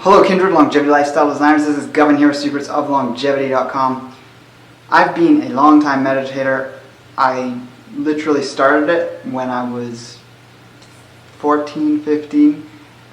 Hello Kindred Longevity Lifestyle Designers, this is Govin here with secretsoflongevity.com. I've been a long time meditator. I literally started it when I was 14, 15.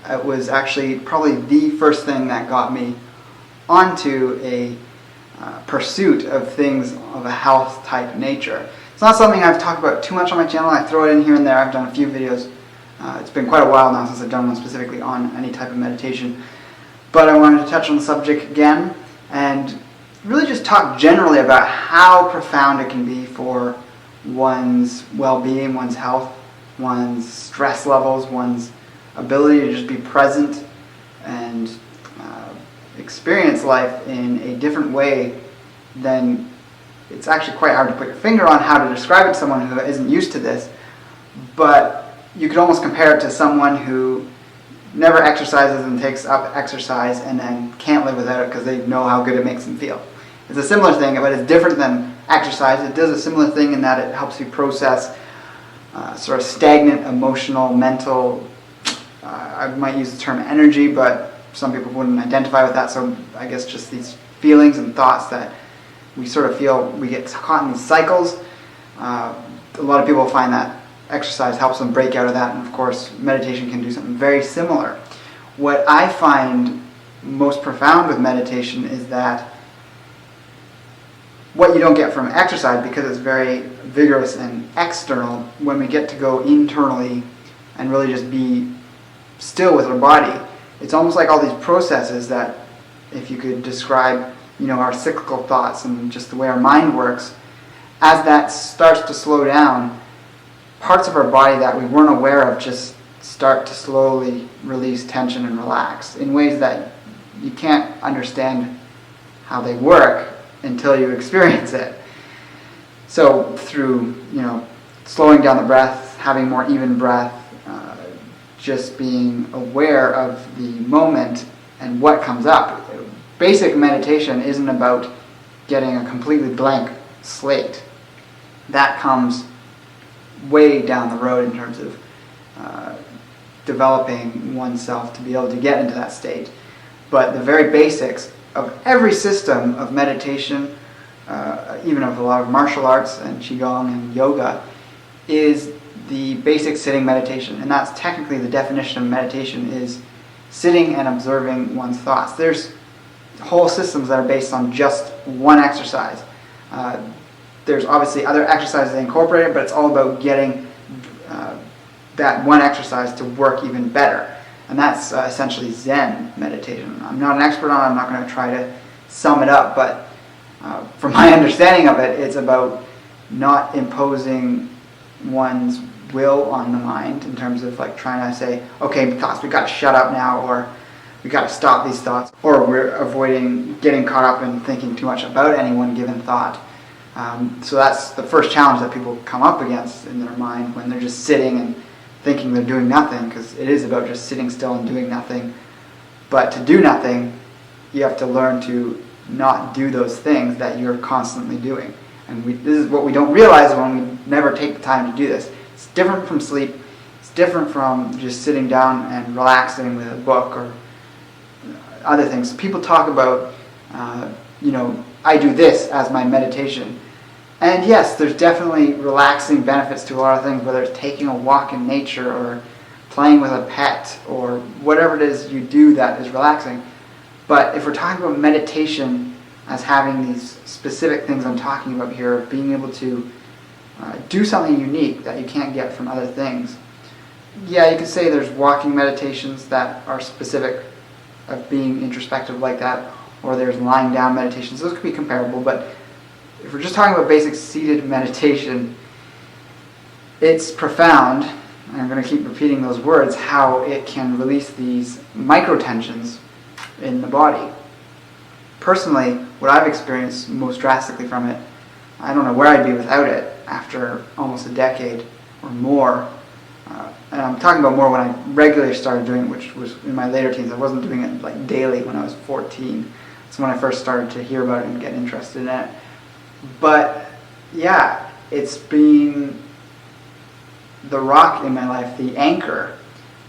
It was actually probably the first thing that got me onto a pursuit of things of a health type nature. It's not something I've talked about too much on my channel. I throw it in here and there. I've done a few videos. It's been quite a while now since I've done one specifically on any type of meditation. But I wanted to touch on the subject again and really just talk generally about how profound it can be for one's well-being, one's health, one's stress levels, one's ability to just be present and experience life in a different way than it's actually quite hard to put your finger on how to describe it to someone who isn't used to this. But you could almost compare it to someone who never exercises and takes up exercise and then can't live without it because they know how good it makes them feel. It's a similar thing, but it's different than exercise. It does a similar thing in that it helps you process sort of stagnant, emotional, mental, I might use the term energy, but some people wouldn't identify with that, so I guess just these feelings and thoughts that we sort of feel we get caught in these cycles. A lot of people find that exercise helps them break out of that, and of course meditation can do something very similar. What I find most profound with meditation is that what you don't get from exercise, because it's very vigorous and external, when we get to go internally and really just be still with our body, it's almost like all these processes that, if you could describe, our cyclical thoughts and just the way our mind works, as that starts to slow down, parts of our body that we weren't aware of just start to slowly release tension and relax in ways that you can't understand how they work until you experience it. So through, slowing down the breath, having more even breath, just being aware of the moment and what comes up. Basic meditation isn't about getting a completely blank slate. That comes way down the road in terms of developing oneself to be able to get into that state. But the very basics of every system of meditation, even of a lot of martial arts and Qigong and yoga, is the basic sitting meditation. And that's technically the definition of meditation, is sitting and observing one's thoughts. There's whole systems that are based on just one exercise. There's obviously other exercises incorporated, but it's all about getting that one exercise to work even better. And that's essentially Zen meditation. I'm not an expert on it, I'm not going to try to sum it up, but from my understanding of it, it's about not imposing one's will on the mind in terms of like trying to say, okay, thoughts, we've got to shut up now, or we've got to stop these thoughts, or we're avoiding getting caught up in thinking too much about any one given thought. So that's the first challenge that people come up against in their mind when they're just sitting and thinking they're doing nothing, because it is about just sitting still and doing nothing. But to do nothing, you have to learn to not do those things that you're constantly doing. And this is what we don't realize when we never take the time to do this. It's different from sleep. It's different from just sitting down and relaxing with a book or other things. People talk about, I do this as my meditation. And yes, there's definitely relaxing benefits to a lot of things, whether it's taking a walk in nature or playing with a pet or whatever it is you do that is relaxing. But if we're talking about meditation as having these specific things I'm talking about here, of being able to do something unique that you can't get from other things, yeah, you could say there's walking meditations that are specific of being introspective like that, or there's lying down meditations. Those could be comparable, but if we're just talking about basic seated meditation, it's profound, and I'm going to keep repeating those words, how it can release these micro-tensions in the body. Personally, what I've experienced most drastically from it, I don't know where I'd be without it after almost a decade or more. And I'm talking about more when I regularly started doing it, which was in my later teens. I wasn't doing it like daily when I was 14. That's when I first started to hear about it and get interested in it. But yeah, it's been the rock in my life, the anchor.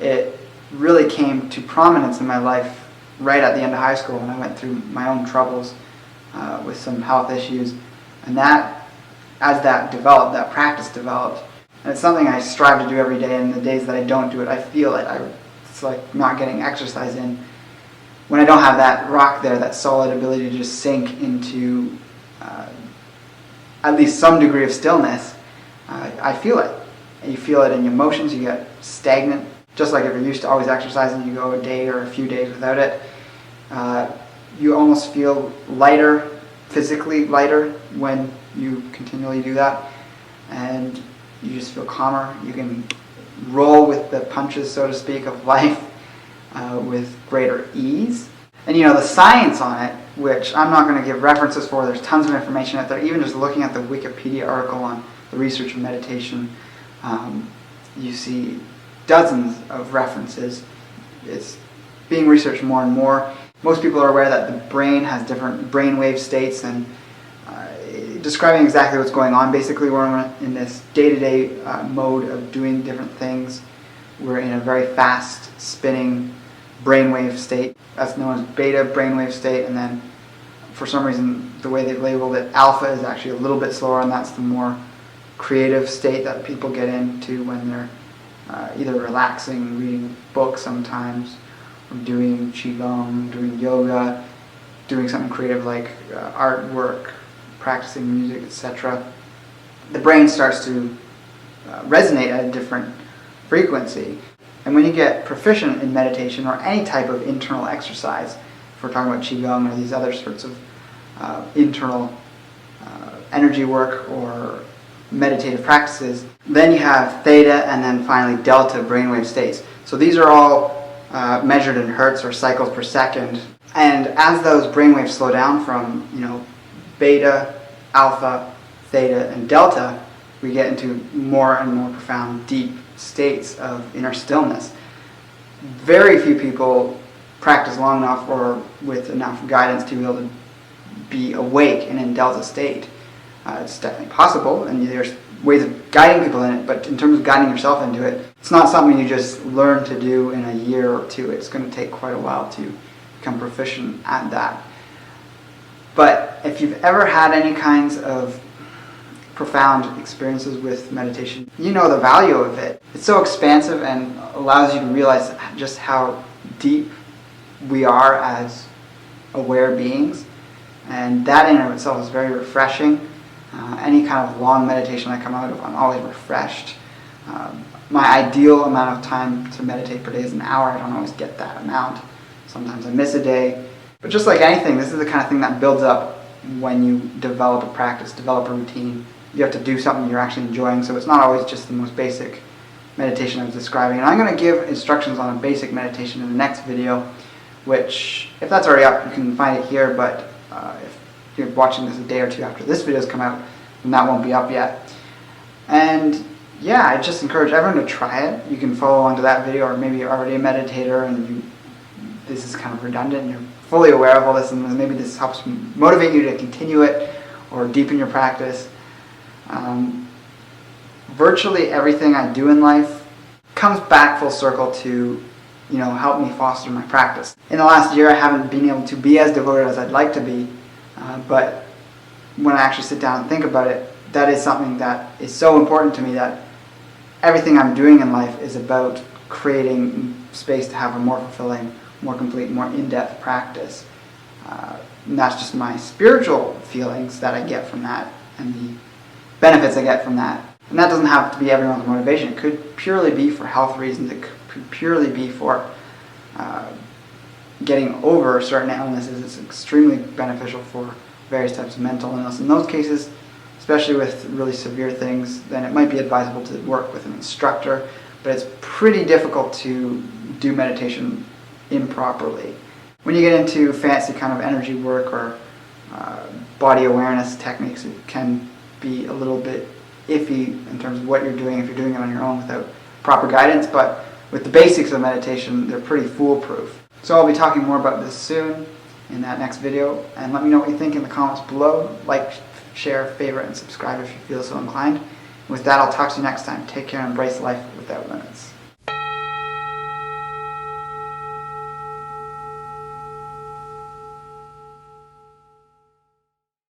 It really came to prominence in my life right at the end of high school when I went through my own troubles with some health issues. And that, as that developed, that practice developed, and it's something I strive to do every day, and the days that I don't do it, I feel it. It's like not getting exercise in. When I don't have that rock there, that solid ability to just sink into at least some degree of stillness, I feel it. You feel it in your emotions, you get stagnant. Just like if you're used to always exercising, you go a day or a few days without it, you almost feel lighter, physically lighter, when you continually do that. And you just feel calmer. You can roll with the punches, so to speak, of life with greater ease. And you know, the science on it, which I'm not going to give references for, there's tons of information out there. Even just looking at the Wikipedia article on the research of meditation, you see dozens of references. It's being researched more and more. Most people are aware that the brain has different brainwave states, and describing exactly what's going on. Basically, we're in this day-to-day mode of doing different things. We're in a very fast spinning brainwave state. That's known as beta brainwave state, and then for some reason the way they've labeled it, alpha is actually a little bit slower, and that's the more creative state that people get into when they're either relaxing, reading books sometimes, or doing qigong, doing yoga, doing something creative like artwork, practicing music, etc. The brain starts to resonate at a different frequency. And when you get proficient in meditation or any type of internal exercise, if we're talking about qigong or these other sorts of internal energy work or meditative practices, then you have theta and then finally delta brainwave states. So these are all measured in hertz or cycles per second. And as those brainwaves slow down from, beta, alpha, theta, and delta, we get into more and more profound, deep states of inner stillness. Very few people practice long enough or with enough guidance to be able to be awake and in delta state. It's definitely possible, and there's ways of guiding people in it, but in terms of guiding yourself into it, it's not something you just learn to do in a year or two. It's going to take quite a while to become proficient at that. But if you've ever had any kinds of profound experiences with meditation, you know the value of it. It's so expansive and allows you to realize just how deep we are as aware beings, and that in and of itself is very refreshing. Any kind of long meditation I come out of, I'm always refreshed. My ideal amount of time to meditate per day is an hour. I don't always get that amount. Sometimes I miss a day. But just like anything, this is the kind of thing that builds up when you develop a practice, develop a routine. You have to do something you're actually enjoying, so it's not always just the most basic meditation I was describing. And I'm going to give instructions on a basic meditation in the next video, which, if that's already up, you can find it here, but if you're watching this a day or two after this video's come out, then that won't be up yet. And yeah, I just encourage everyone to try it. You can follow along to that video, or maybe you're already a meditator and this is kind of redundant and you're fully aware of all this, and maybe this helps motivate you to continue it or deepen your practice. Virtually everything I do in life comes back full circle to help me foster my practice. In the last year I haven't been able to be as devoted as I'd like to be, but when I actually sit down and think about it, that is something that is so important to me, that everything I'm doing in life is about creating space to have a more fulfilling, more complete, more in-depth practice. And that's just my spiritual feelings that I get from that and the benefits I get from that. And that doesn't have to be everyone's motivation. It could purely be for health reasons. It could purely be for getting over certain illnesses. It's extremely beneficial for various types of mental illness. In those cases, especially with really severe things, then it might be advisable to work with an instructor, but it's pretty difficult to do meditation improperly. When you get into fancy kind of energy work or body awareness techniques, it can be a little bit iffy in terms of what you're doing if you're doing it on your own without proper guidance, but with the basics of meditation, they're pretty foolproof. So I'll be talking more about this soon in that next video, and let me know what you think in the comments below. Like, share, favorite, and subscribe if you feel so inclined. With that, I'll talk to you next time. Take care and embrace life without limits.